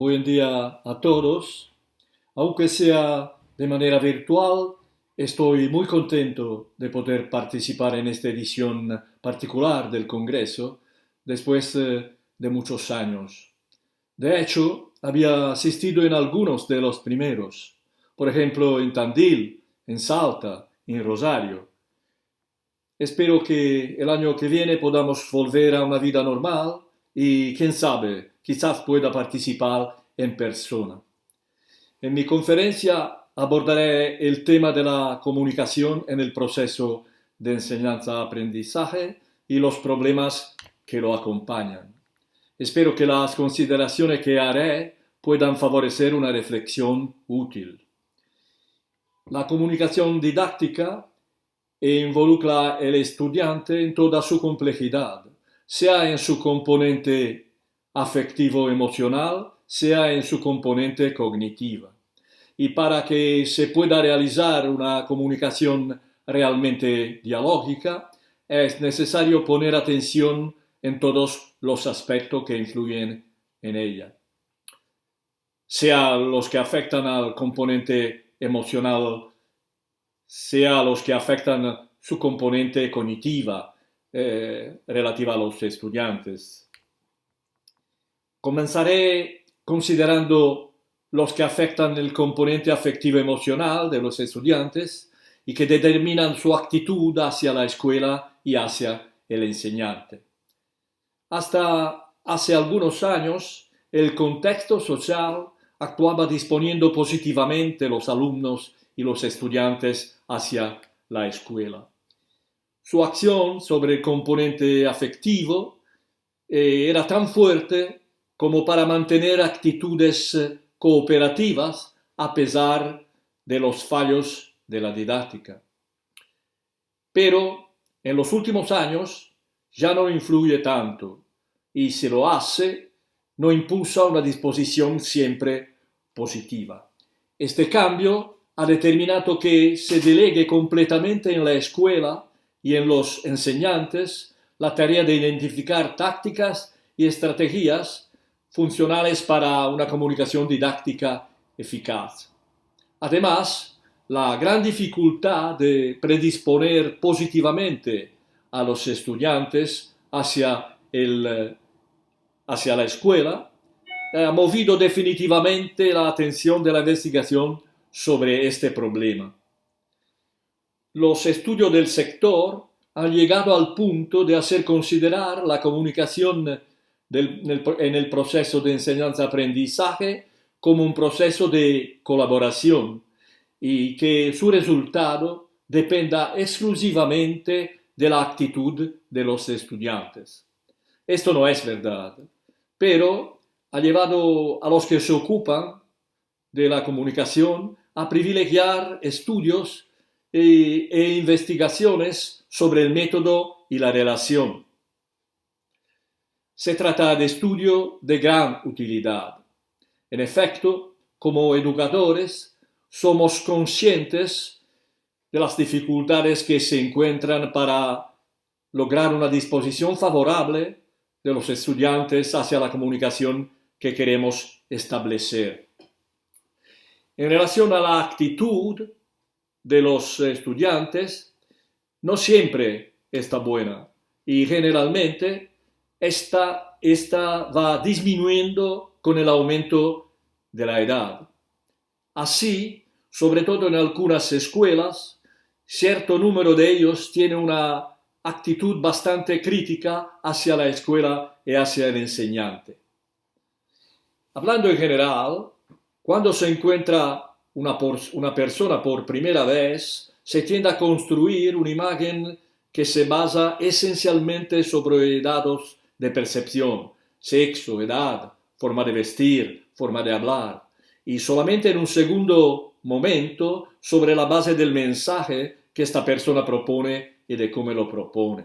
Buen día a todos. Aunque sea de manera virtual, estoy muy contento de poder participar en esta edición particular del Congreso después de muchos años. De hecho, había asistido en algunos de los primeros, por ejemplo en Tandil, en Salta, en Rosario. Espero que el año que viene podamos volver a una vida normal y, quién sabe, quizás pueda participar en persona. En mi conferencia abordaré el tema de la comunicación en el proceso de enseñanza-aprendizaje y los problemas que lo acompañan. Espero que las consideraciones que haré puedan favorecer una reflexión útil. La comunicación didáctica involucra al estudiante en toda su complejidad, sea en su componente afectivo-emocional, sea en su componente cognitiva. Y para que se pueda realizar una comunicación realmente dialógica, es necesario poner atención en todos los aspectos que influyen en ella, sea los que afectan al componente emocional, sea los que afectan su componente cognitiva relativa a los estudiantes. Comenzaré considerando los que afectan el componente afectivo emocional de los estudiantes y que determinan su actitud hacia la escuela y hacia el enseñante. Hasta hace algunos años, el contexto social actuaba disponiendo positivamente los alumnos y los estudiantes hacia la escuela. Su acción sobre el componente afectivo era tan fuerte como para mantener actitudes cooperativas a pesar de los fallos de la didáctica. Pero en los últimos años ya no influye tanto y si lo hace, no impulsa una disposición siempre positiva. Este cambio ha determinado que se delegue completamente en la escuela y en los enseñantes la tarea de identificar tácticas y estrategias funcionales para una comunicación didáctica eficaz. Además, la gran dificultad de predisponer positivamente a los estudiantes hacia la escuela ha movido definitivamente la atención de la investigación sobre este problema. Los estudios del sector han llegado al punto de hacer considerar la comunicación en el proceso de enseñanza-aprendizaje como un proceso de colaboración y que su resultado dependa exclusivamente de la actitud de los estudiantes. Esto no es verdad, pero ha llevado a los que se ocupan de la comunicación a privilegiar estudios e investigaciones sobre el método y la relación. Se trata de estudio de gran utilidad. En efecto, como educadores, somos conscientes de las dificultades que se encuentran para lograr una disposición favorable de los estudiantes hacia la comunicación que queremos establecer. En relación a la actitud de los estudiantes, no siempre está buena y generalmente esta va disminuyendo con el aumento de la edad. Así, sobre todo en algunas escuelas, cierto número de ellos tiene una actitud bastante crítica hacia la escuela y hacia el enseñante. Hablando en general, cuando se encuentra una persona por primera vez, se tiende a construir una imagen que se basa esencialmente sobre datos de percepción, sexo, edad, forma de vestir, forma de hablar, y solamente en un segundo momento sobre la base del mensaje que esta persona propone y de cómo lo propone.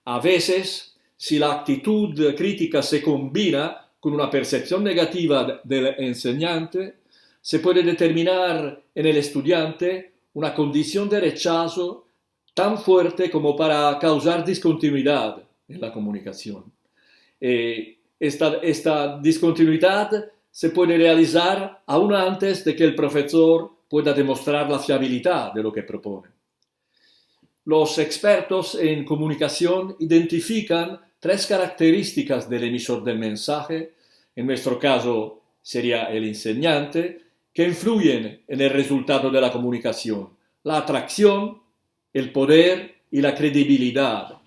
A veces, si la actitud crítica se combina con una percepción negativa del enseñante, se puede determinar en el estudiante una condición de rechazo tan fuerte como para causar discontinuidad en la comunicación. Esta discontinuidad se puede realizar aún antes de que el profesor pueda demostrar la fiabilidad de lo que propone. Los expertos en comunicación identifican 3 características del emisor del mensaje, en nuestro caso sería el enseñante, que influyen en el resultado de la comunicación: la atracción, el poder y la credibilidad.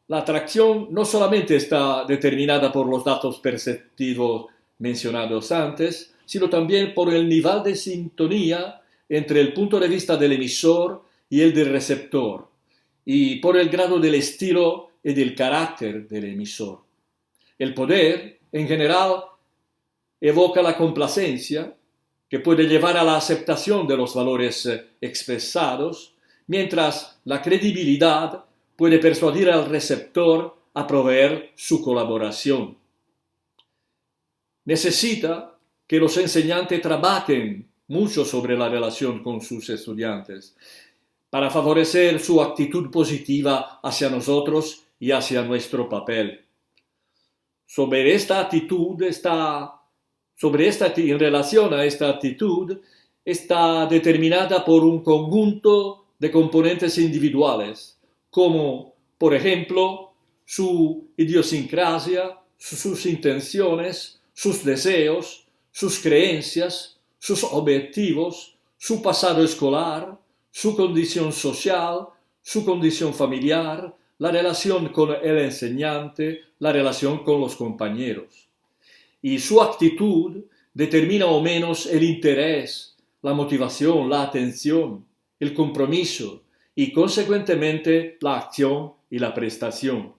La atracción no solamente está determinada por los datos perceptivos mencionados antes, sino también por el nivel de sintonía entre el punto de vista del emisor y el del receptor, y por el grado del estilo y del carácter del emisor. El poder, en general, evoca la complacencia, que puede llevar a la aceptación de los valores expresados, mientras la credibilidad puede persuadir al receptor a proveer su colaboración. Necesita que los enseñantes trabajen mucho sobre la relación con sus estudiantes para favorecer su actitud positiva hacia nosotros y hacia nuestro papel. En relación a esta actitud, está determinada por un conjunto de componentes individuales, como, por ejemplo, su idiosincrasia, sus intenciones, sus deseos, sus creencias, sus objetivos, su pasado escolar, su condición social, su condición familiar, la relación con el enseñante, la relación con los compañeros. Y su actitud determina o menos el interés, la motivación, la atención, el compromiso y, consecuentemente, la acción y la prestación.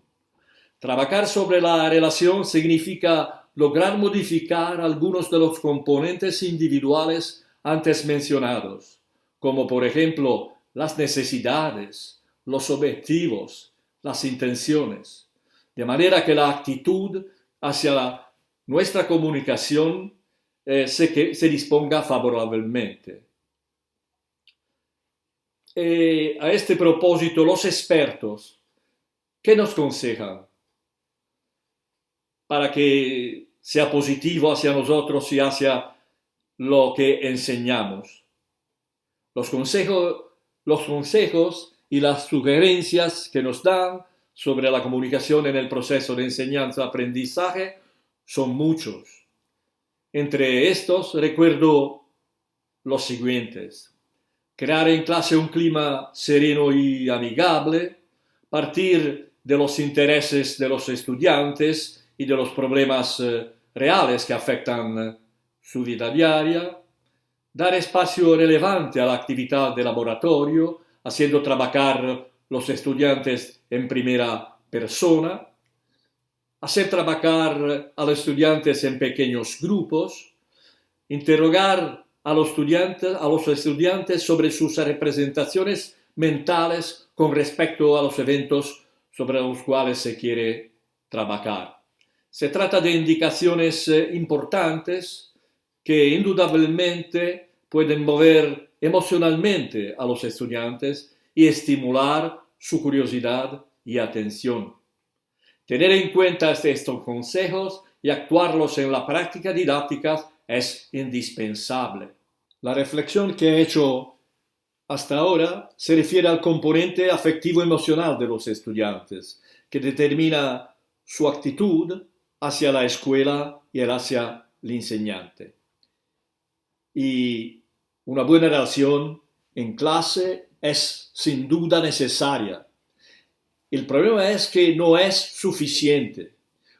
Trabajar sobre la relación significa lograr modificar algunos de los componentes individuales antes mencionados, como por ejemplo las necesidades, los objetivos, las intenciones, de manera que la actitud hacia nuestra comunicación se disponga favorablemente. A este propósito, los expertos, ¿qué nos aconsejan para que sea positivo hacia nosotros y hacia lo que enseñamos? Los consejos y las sugerencias que nos dan sobre la comunicación en el proceso de enseñanza-aprendizaje son muchos. Entre estos recuerdo los siguientes: crear en clase un clima sereno y amigable, partir de los intereses de los estudiantes y de los problemas reales que afectan su vida diaria, dar espacio relevante a la actividad de laboratorio, haciendo trabajar los estudiantes en primera persona, hacer trabajar a los estudiantes en pequeños grupos, interrogar a los estudiantes sobre sus representaciones mentales con respecto a los eventos sobre los cuales se quiere trabajar. Se trata de indicaciones importantes que indudablemente pueden mover emocionalmente a los estudiantes y estimular su curiosidad y atención. Tener en cuenta estos consejos y actuarlos en la práctica didáctica es indispensable. La reflexión que he hecho hasta ahora se refiere al componente afectivo-emocional de los estudiantes, que determina su actitud hacia la escuela y hacia el enseñante. Y una buena relación en clase es sin duda necesaria. El problema es que no es suficiente.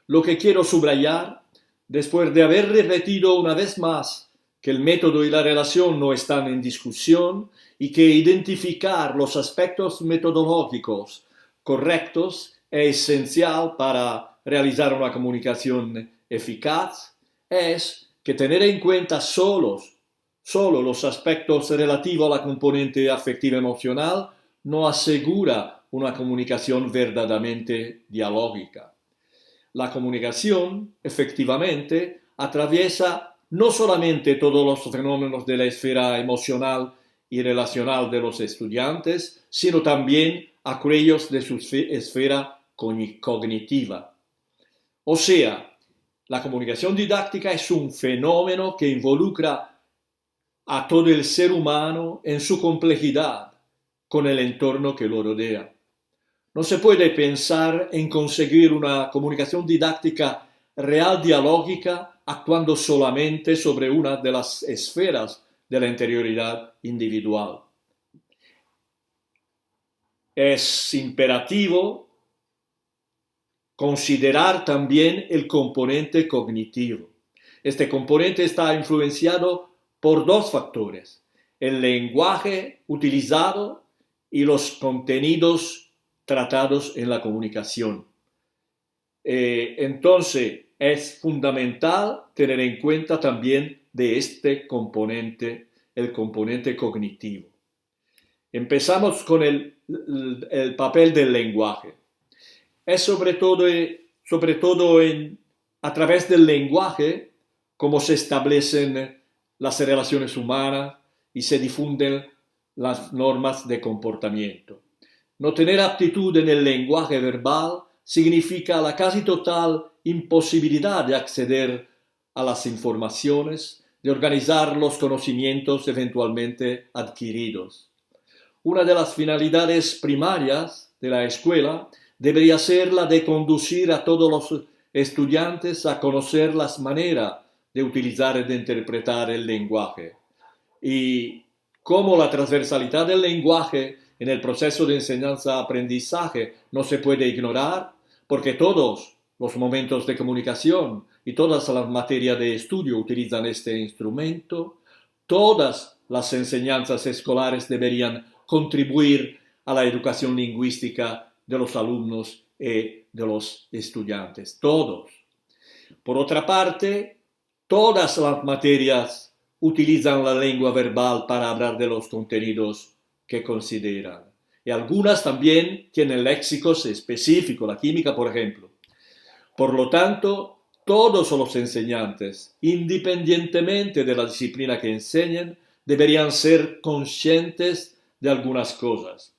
Lo que quiero subrayar, después de haber repetido una vez más que el método y la relación no están en discusión y que identificar los aspectos metodológicos correctos es esencial para realizar una comunicación eficaz, es que tener en cuenta solo los aspectos relativos a la componente afectiva emocional no asegura una comunicación verdaderamente dialógica. La comunicación, efectivamente, atraviesa no solamente todos los fenómenos de la esfera emocional y relacional de los estudiantes, sino también aquellos de su esfera cognitiva. O sea, la comunicación didáctica es un fenómeno que involucra a todo el ser humano en su complejidad con el entorno que lo rodea. No se puede pensar en conseguir una comunicación didáctica real dialógica actuando solamente sobre una de las esferas de la interioridad individual. Es imperativo considerar también el componente cognitivo. Este componente está influenciado por dos factores: el lenguaje utilizado y los contenidos tratados en la comunicación. Entonces, es fundamental tener en cuenta también de este componente, el componente cognitivo. Empezamos con el papel del lenguaje. Es sobre todo a través del lenguaje cómo se establecen las relaciones humanas y se difunden las normas de comportamiento. No tener aptitud en el lenguaje verbal significa la casi total imposibilidad de acceder a las informaciones, de organizar los conocimientos eventualmente adquiridos. Una de las finalidades primarias de la escuela debería ser la de conducir a todos los estudiantes a conocer las maneras de utilizar y de interpretar el lenguaje. Y como la transversalidad del lenguaje en el proceso de enseñanza-aprendizaje no se puede ignorar, porque todos los momentos de comunicación y todas las materias de estudio utilizan este instrumento, todas las enseñanzas escolares deberían contribuir a la educación lingüística de los alumnos y de los estudiantes, todos. Por otra parte, todas las materias utilizan la lengua verbal para hablar de los contenidos que consideran. Y algunas también tienen léxicos específicos, la química, por ejemplo. Por lo tanto, todos los enseñantes, independientemente de la disciplina que enseñen, deberían ser conscientes de algunas cosas.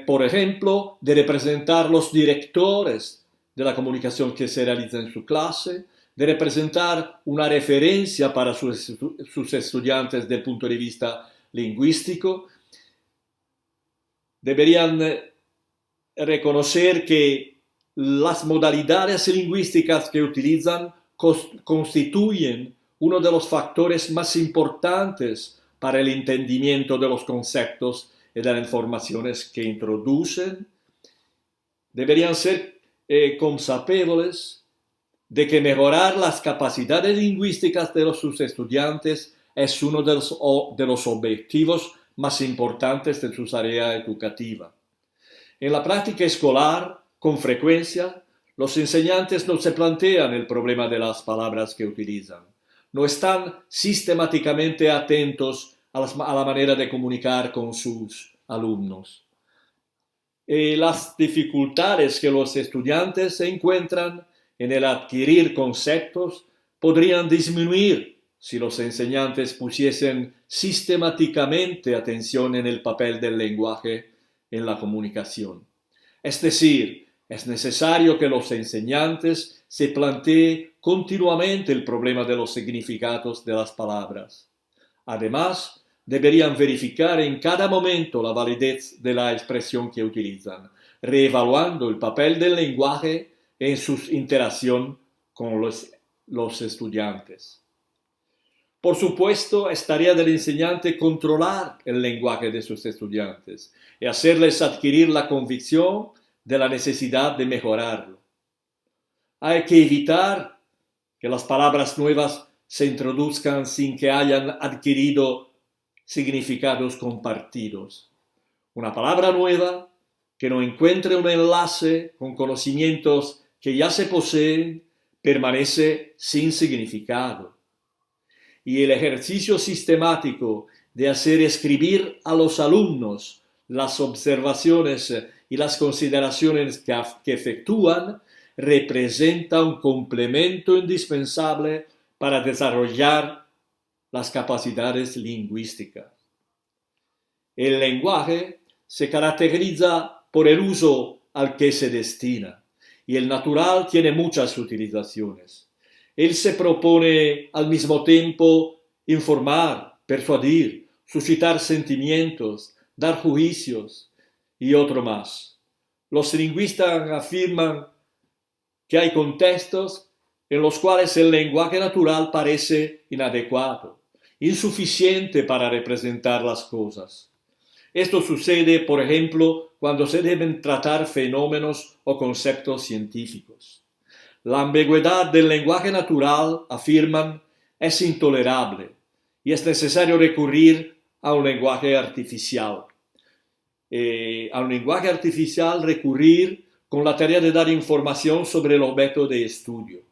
Por ejemplo, de representar los directores de la comunicación que se realiza en su clase, de representar una referencia para sus estudiantes desde el punto de vista lingüístico. Deberían reconocer que las modalidades lingüísticas que utilizan constituyen uno de los factores más importantes para el entendimiento de los conceptos y de las informaciones que introducen. Deberían ser consapevolles de que mejorar las capacidades lingüísticas de sus estudiantes es uno de los objetivos más importantes de su tarea educativa. En la práctica escolar, con frecuencia, los enseñantes no se plantean el problema de las palabras que utilizan. No están sistemáticamente atentos a la manera de comunicar con sus alumnos. Las dificultades que los estudiantes se encuentran en el adquirir conceptos podrían disminuir si los enseñantes pusiesen sistemáticamente atención en el papel del lenguaje en la comunicación. Es decir, es necesario que los enseñantes se planteen continuamente el problema de los significados de las palabras. Además, deberían verificar en cada momento la validez de la expresión que utilizan, reevaluando el papel del lenguaje en su interacción con los estudiantes. Por supuesto, es tarea del enseñante controlar el lenguaje de sus estudiantes y hacerles adquirir la convicción de la necesidad de mejorarlo. Hay que evitar que las palabras nuevas se introduzcan sin que hayan adquirido significados compartidos. Una palabra nueva que no encuentre un enlace con conocimientos que ya se poseen permanece sin significado. Y el ejercicio sistemático de hacer escribir a los alumnos las observaciones y las consideraciones que efectúan representa un complemento indispensable para desarrollar las capacidades lingüísticas. El lenguaje se caracteriza por el uso al que se destina y el natural tiene muchas utilizaciones. Él se propone al mismo tiempo informar, persuadir, suscitar sentimientos, dar juicios y otro más. Los lingüistas afirman que hay contextos en los cuales el lenguaje natural parece inadecuado, insuficiente para representar las cosas. Esto sucede, por ejemplo, cuando se deben tratar fenómenos o conceptos científicos. La ambigüedad del lenguaje natural, afirman, es intolerable y es necesario recurrir a un lenguaje artificial. Recurrir con la tarea de dar información sobre el objeto de estudio.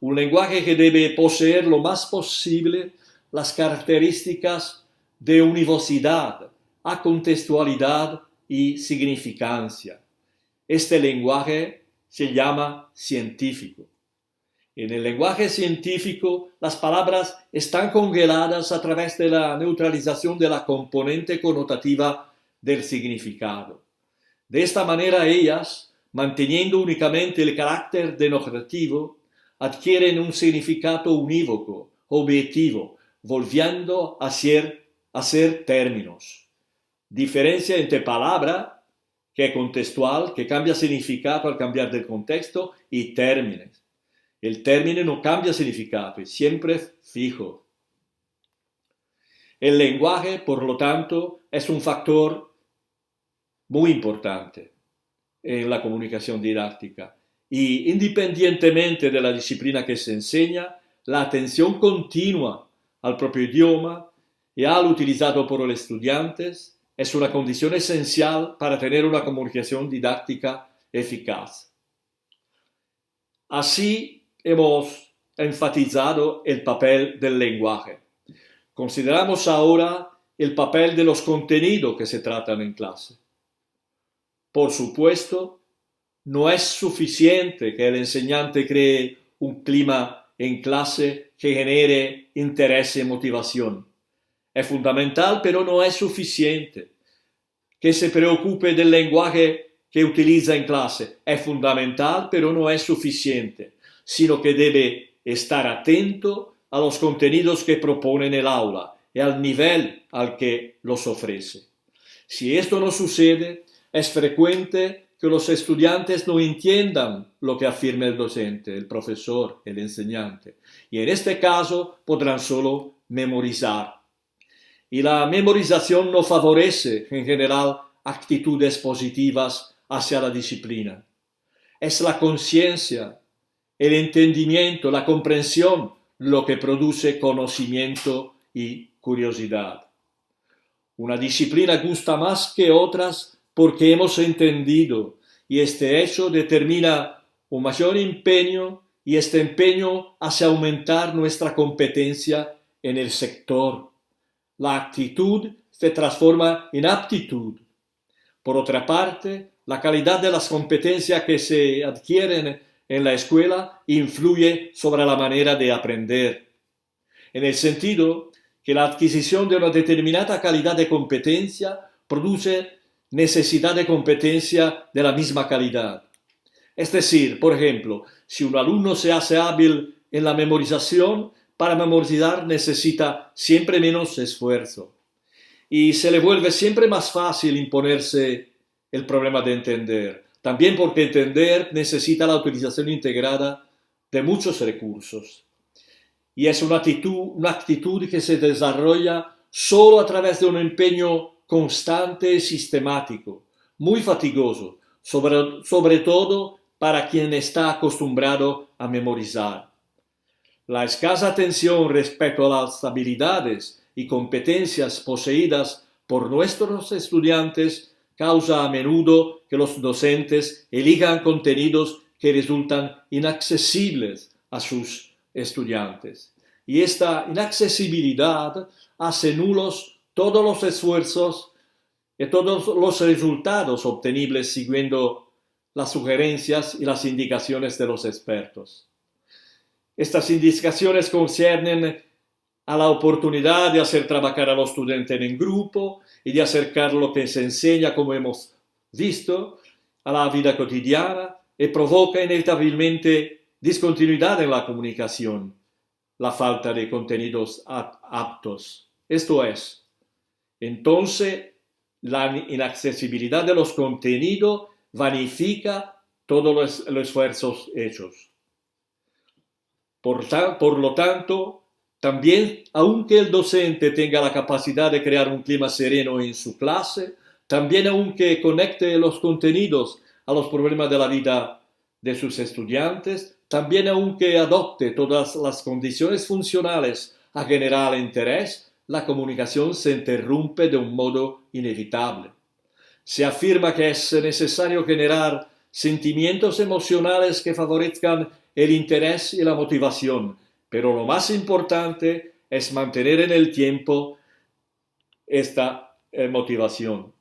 Un lenguaje que debe poseer lo más posible las características de univocidad, acontextualidad y significancia. Este lenguaje se llama científico. En el lenguaje científico, las palabras están congeladas a través de la neutralización de la componente connotativa del significado. De esta manera, ellas, manteniendo únicamente el carácter denotativo, adquieren un significado unívoco, objetivo, volviendo a ser términos. Diferencia entre palabra, que es contextual, que cambia significado al cambiar del contexto, y términos. El término no cambia significado, es siempre fijo. El lenguaje, por lo tanto, es un factor muy importante en la comunicación didáctica. Y independientemente de la disciplina que se enseña, la atención continua al propio idioma y al utilizado por los estudiantes es una condición esencial para tener una comunicación didáctica eficaz. Así hemos enfatizado el papel del lenguaje. Consideramos ahora el papel de los contenidos que se tratan en clase. Por supuesto, no es suficiente que el enseñante cree un clima en clase que genere interés y motivación. Es fundamental, pero no es suficiente. Que se preocupe del lenguaje que utiliza en clase. Es fundamental, pero no es suficiente, sino que debe estar atento a los contenidos que propone en el aula y al nivel al que los ofrece. Si esto no sucede, es frecuente que los estudiantes no entiendan lo que afirma el docente, el profesor, el enseñante, y en este caso podrán solo memorizar. Y la memorización no favorece, en general, actitudes positivas hacia la disciplina. Es la conciencia, el entendimiento, la comprensión lo que produce conocimiento y curiosidad. Una disciplina gusta más que otras porque hemos entendido, y este hecho determina un mayor empeño, y este empeño hace aumentar nuestra competencia en el sector. La actitud se transforma en aptitud. Por otra parte, la calidad de las competencias que se adquieren en la escuela influye sobre la manera de aprender, en el sentido que la adquisición de una determinada calidad de competencia produce necesidad de competencia de la misma calidad. Es decir, por ejemplo, si un alumno se hace hábil en la memorización, para memorizar necesita siempre menos esfuerzo y se le vuelve siempre más fácil imponerse el problema de entender. También porque entender necesita la utilización integrada de muchos recursos. Y es una actitud que se desarrolla solo a través de un empeño constante y sistemático, muy fatigoso, sobre todo para quien está acostumbrado a memorizar. La escasa atención respecto a las habilidades y competencias poseídas por nuestros estudiantes causa a menudo que los docentes elijan contenidos que resultan inaccesibles a sus estudiantes. Y esta inaccesibilidad hace nulos todos los esfuerzos y todos los resultados obtenibles siguiendo las sugerencias y las indicaciones de los expertos. Estas indicaciones conciernen a la oportunidad de hacer trabajar a los estudiantes en grupo y de acercar lo que se enseña, como hemos visto, a la vida cotidiana, y provoca inevitablemente discontinuidad en la comunicación, la falta de contenidos aptos. Esto es, entonces la inaccesibilidad de los contenidos vanifica todos los esfuerzos hechos. Por lo tanto, también, aunque el docente tenga la capacidad de crear un clima sereno en su clase, también aunque conecte los contenidos a los problemas de la vida de sus estudiantes, también aunque adopte todas las condiciones funcionales a generar interés, la comunicación se interrumpe de un modo inevitable. Se afirma que es necesario generar sentimientos emocionales que favorezcan el interés y la motivación, pero lo más importante es mantener en el tiempo esta motivación.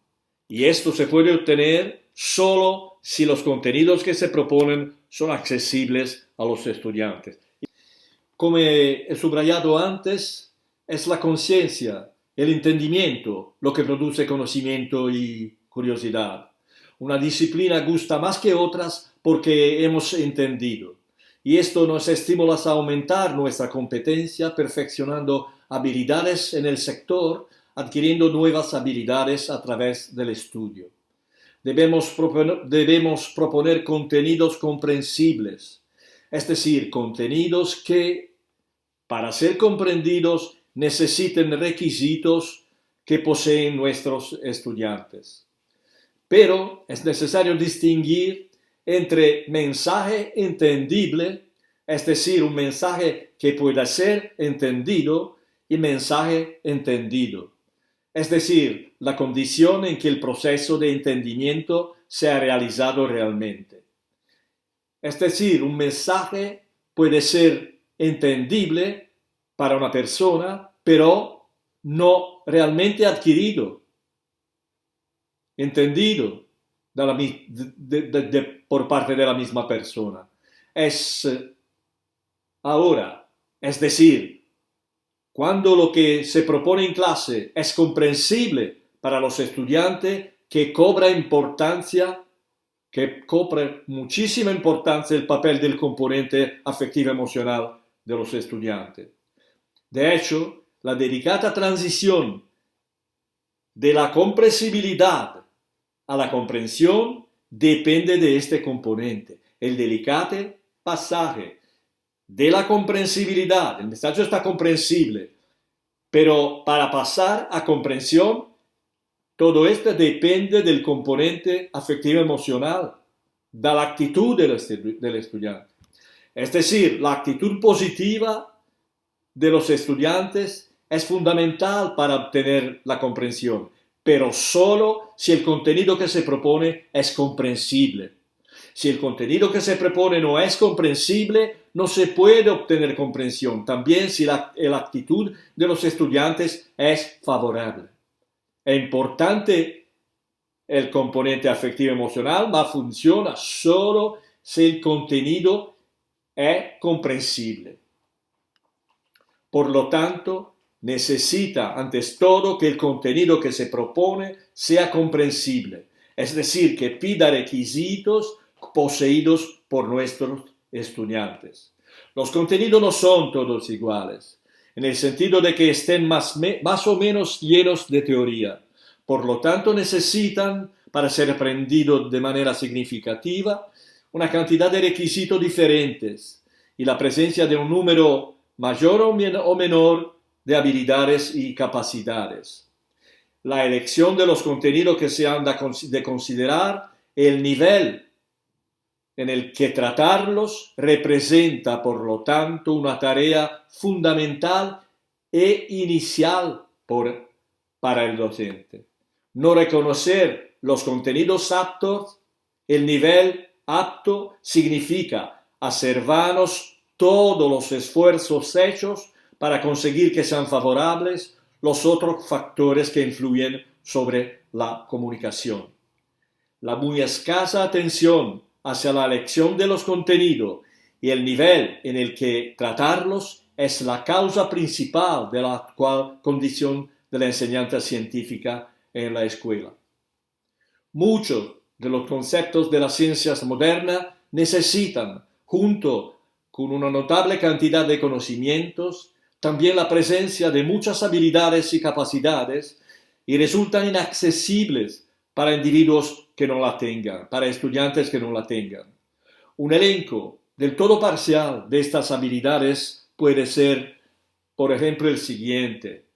Y esto se puede obtener solo si los contenidos que se proponen son accesibles a los estudiantes. Como he subrayado antes, es la conciencia, el entendimiento, lo que produce conocimiento y curiosidad. Una disciplina gusta más que otras porque hemos entendido. Y esto nos estimula a aumentar nuestra competencia, perfeccionando habilidades en el sector, adquiriendo nuevas habilidades a través del estudio. Debemos proponer contenidos comprensibles, es decir, contenidos que, para ser comprendidos, necesiten requisitos que poseen nuestros estudiantes. Pero es necesario distinguir entre mensaje entendible, es decir, un mensaje que pueda ser entendido, y mensaje entendido, es decir, la condición en que el proceso de entendimiento sea realizado realmente. Es decir, un mensaje puede ser entendible para una persona, pero no realmente adquirido, entendido por parte de la misma persona. Es decir, cuando lo que se propone en clase es comprensible para los estudiantes, que cobra muchísima importancia el papel del componente afectivo emocional de los estudiantes. De hecho, la delicada transición de la comprensibilidad a la comprensión depende de este componente. El delicado pasaje de la comprensibilidad, el mensaje está comprensible, pero para pasar a comprensión, todo esto depende del componente afectivo emocional, de la actitud del estudiante. Es decir, la actitud positiva de los estudiantes es fundamental para obtener la comprensión, pero solo si el contenido que se propone es comprensible. Si el contenido que se propone no es comprensible, no se puede obtener comprensión, también si la actitud de los estudiantes es favorable. Es importante el componente afectivo emocional, pero funciona solo si el contenido es comprensible. Por lo tanto, necesita antes todo que el contenido que se propone sea comprensible, es decir, que pida requisitos poseídos por nuestros estudiantes. Los contenidos no son todos iguales, en el sentido de que estén más o menos llenos de teoría. Por lo tanto, necesitan, para ser aprendidos de manera significativa, una cantidad de requisitos diferentes y la presencia de un número mayor o menor de habilidades y capacidades. La elección de los contenidos que se han de considerar, el nivel en el que tratarlos, representa, por lo tanto, una tarea fundamental e inicial para el docente. No reconocer los contenidos aptos, el nivel apto, significa hacer vanos todos los esfuerzos hechos para conseguir que sean favorables los otros factores que influyen sobre la comunicación. La muy escasa atención hacia la elección de los contenidos y el nivel en el que tratarlos es la causa principal de la actual condición de la enseñanza científica en la escuela. Muchos de los conceptos de las ciencias modernas necesitan, junto con una notable cantidad de conocimientos, también la presencia de muchas habilidades y capacidades y resultan inaccesibles para individuos que no la tengan, para estudiantes que no la tengan. Un elenco del todo parcial de estas habilidades puede ser, por ejemplo, el siguiente: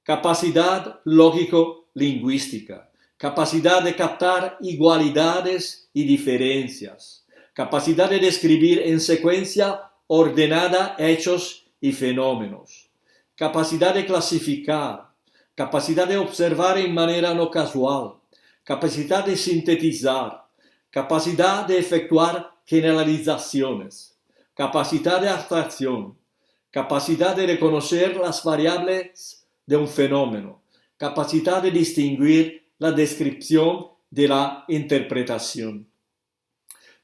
capacidad lógico-lingüística, capacidad de captar igualdades y diferencias, capacidad de describir en secuencia ordenada hechos y fenómenos, capacidad de clasificar, capacidad de observar en manera no casual, capacidad de sintetizar, capacidad de efectuar generalizaciones, capacidad de abstracción, capacidad de reconocer las variables de un fenómeno, capacidad de distinguir la descripción de la interpretación.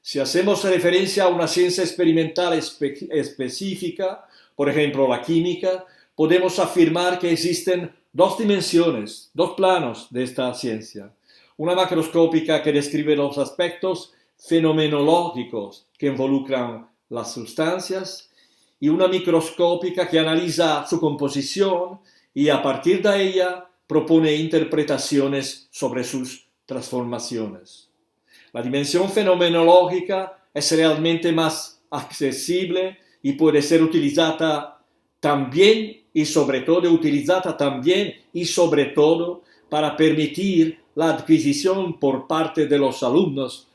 Si hacemos referencia a una ciencia experimental específica, por ejemplo la química, podemos afirmar que existen dos dimensiones, dos planos de esta ciencia. Una macroscópica que describe los aspectos fenomenológicos que involucran las sustancias y una microscópica que analiza su composición y a partir de ella propone interpretaciones sobre sus transformaciones. La dimensión fenomenológica es realmente más accesible y puede ser utilizada también y sobre todo para permitir la adquisición por parte de los alumnos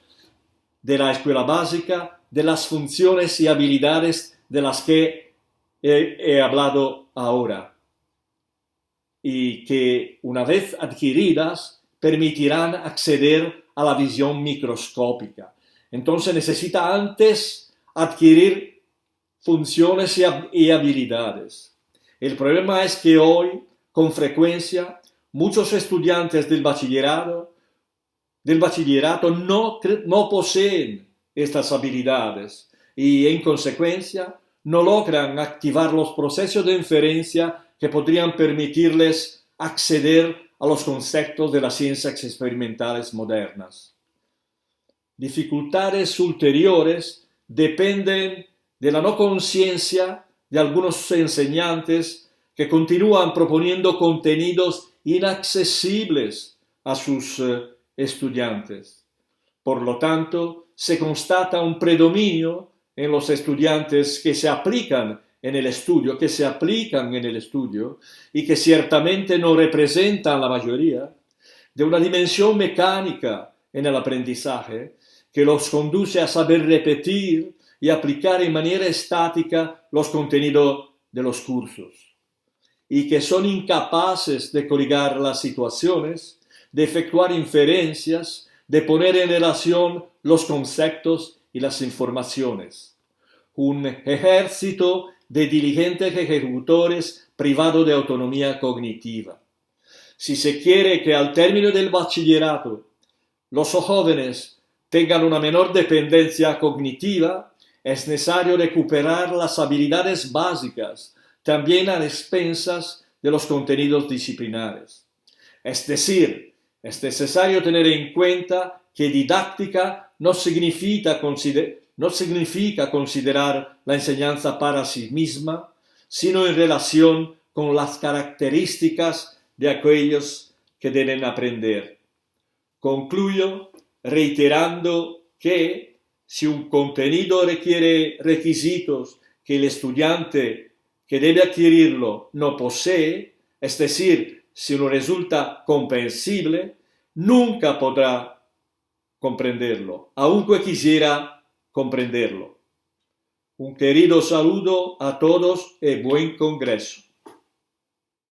de la escuela básica de las funciones y habilidades de las que he hablado ahora, y que una vez adquiridas permitirán acceder a la visión microscópica. Entonces necesita antes adquirir funciones y habilidades. El problema es que hoy, con frecuencia, muchos estudiantes del bachillerato no poseen estas habilidades y, en consecuencia, no logran activar los procesos de inferencia que podrían permitirles acceder a los conceptos de las ciencias experimentales modernas. Dificultades ulteriores dependen de la no conciencia de algunos enseñantes que continúan proponiendo contenidos inaccesibles a sus estudiantes. Por lo tanto, se constata un predominio en los estudiantes que se aplican en el estudio, y que ciertamente no representan la mayoría, de una dimensión mecánica en el aprendizaje que los conduce a saber repetir y aplicar en manera estática los contenidos de los cursos, y que son incapaces de coligar las situaciones, de efectuar inferencias, de poner en relación los conceptos y las informaciones. Un ejército de diligentes ejecutores privado de autonomía cognitiva. Si se quiere que al término del bachillerato los jóvenes tengan una menor dependencia cognitiva, es necesario recuperar las habilidades básicas, también a expensas de los contenidos disciplinares. Es decir, es necesario tener en cuenta que didáctica no significa considerar la enseñanza para sí misma, sino en relación con las características de aquellos que deben aprender. Concluyo reiterando que si un contenido requiere requisitos que el estudiante que debe adquirirlo no posee, es decir, si no resulta comprensible, nunca podrá comprenderlo, aunque quisiera comprenderlo. Un querido saludo a todos y buen congreso.